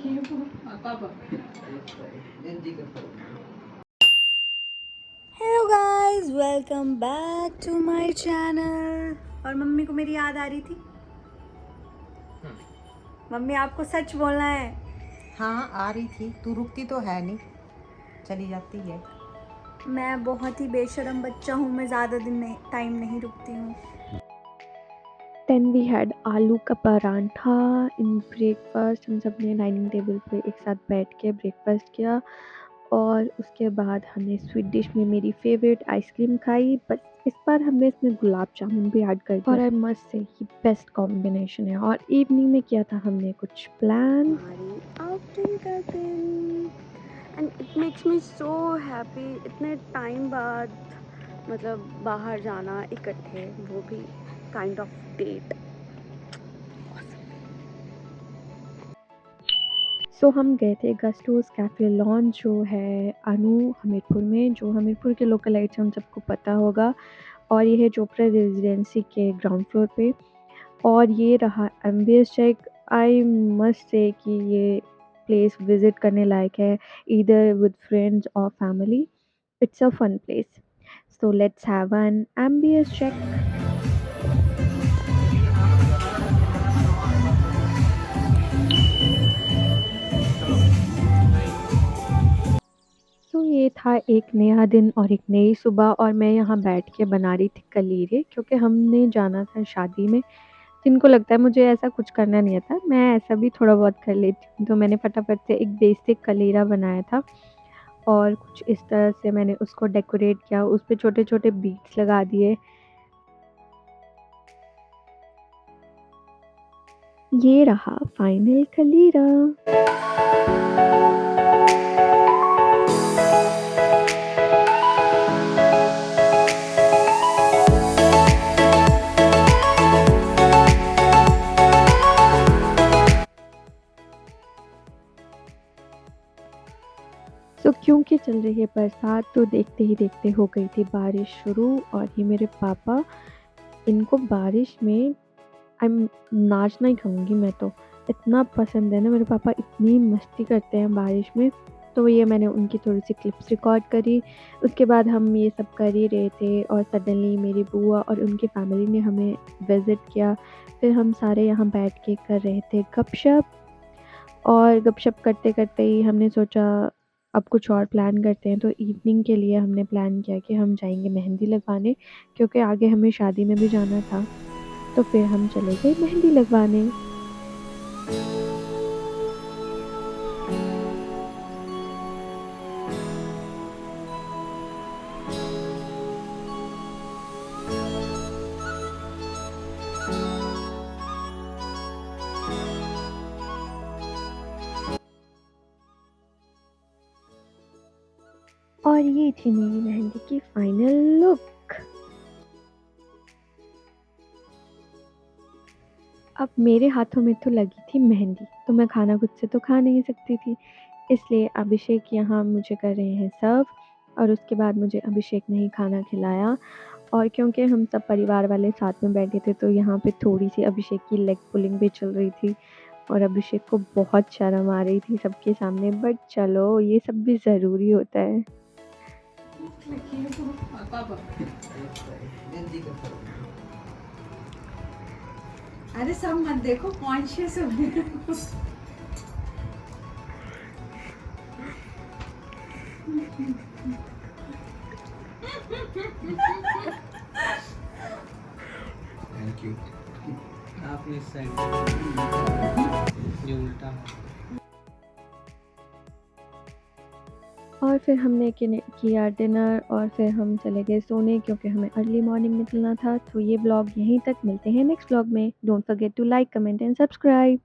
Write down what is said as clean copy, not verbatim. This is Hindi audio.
Hello guys, welcome back to my channel. और मम्मी को मेरी याद आ रही थी। मम्मी, आपको सच बोलना है। हाँ, आ रही थी। तू रुकती तो है नहीं, चली जाती है। मैं बहुत ही बेशरम बच्चा हूँ, मैं ज़्यादा दिन नहीं टाइम नहीं रुकती हूँ। देन वी हैड आलू का परांठा इन ब्रेकफास्ट। हम सब ने डाइनिंग टेबल पे एक साथ बैठ के ब्रेकफास्ट किया और उसके बाद हमने स्वीट डिश में मेरी फेवरेट आइसक्रीम खाई। बस इस बार हमने इसमें गुलाब जामुन भी ऐड कर दिया और आई मस्ट से ये बेस्ट कॉम्बिनेशन है। और इवनिंग में किया था हमने कुछ प्लान। हमारी आउटिंग का दिन and it makes me so happy. इतने टाइम बाद मतलब बाहर जाना इकट्ठे, वो भी काइंड ऑफ डेट। सो हम गए थे गस्टोस कैफ़े लॉन्च जो है अनु हमीरपुर में, जो हमीरपुर के लोकलाइट्स हैं उन सबको पता होगा। और ये है चोपड़ा रेजिडेंसी के ग्राउंड फ्लोर पे। और ये रहा ambience check. I must say कि ये प्लेस विज़िट करने लायक है, ईदर विद फ्रेंड्स और फैमिली। It's a fun place. So let's have an ambience check. तो ये था एक नया दिन और एक नई सुबह और मैं यहाँ बैठ के बना रही थी कलीरे, क्योंकि हमने जाना था शादी में। जिनको लगता है मुझे ऐसा कुछ करना नहीं आता, मैं ऐसा भी थोड़ा बहुत कर लेती हूँ। तो मैंने फटाफट से एक बेसिक कलीरा बनाया था और कुछ इस तरह से मैंने उसको डेकोरेट किया, उस पे छोटे-छोटे बीड्स लगा दिए। ये रहा फाइनल कलीरा। सो क्योंकि चल रही है बरसात तो देखते ही देखते हो गई थी बारिश शुरू। और ये मेरे पापा, इनको बारिश में नाचना ही कहूँगी मैं तो, इतना पसंद है ना। मेरे पापा इतनी मस्ती करते हैं बारिश में। तो ये मैंने उनकी थोड़ी-सी क्लिप्स रिकॉर्ड करी। उसके बाद हम ये सब कर ही रहे थे और सडनली मेरी बुआ और उनकी फैमिली ने हमें विज़िट किया। फिर हम सारे यहाँ बैठ के कर रहे थे गपशप और गपशप करते-करते ही हमने सोचा अब कुछ और प्लान करते हैं। तो इवनिंग के लिए हमने प्लान किया कि हम जाएँगे मेहंदी लगवाने, क्योंकि आगे हमें शादी में भी जाना था। तो फिर हम चले गए मेहंदी लगवाने। और ये थी मेरी मेहंदी की फाइनल लुक। अब मेरे हाथों में तो लगी थी मेहंदी, तो मैं खाना खुद से तो खा नहीं सकती थी। इसलिए अभिषेक यहाँ मुझे कर रहे हैं सर्व और उसके बाद मुझे अभिषेक ने ही खाना खिलाया। और क्योंकि हम सब परिवार वाले साथ में बैठे थे तो यहाँ पे थोड़ी-सी अभिषेक की लेग पुलिंग भी चल रही थी और अभिषेक को बहुत शर्म आ रही थी सबके सामने, बट चलो ये सब भी ज़रूरी होता है। अरे सब मत देखो, कॉन्शियस हो। Thank you. आपने इस साइड ये उल्टा है। और फिर हमने किया डिनर और फिर हम चले गए सोने, क्योंकि हमें अर्ली मॉर्निंग निकलना था। तो ये ब्लॉग यहीं तक, मिलते हैं नेक्स्ट ब्लॉग में। Don't forget to like, comment and subscribe.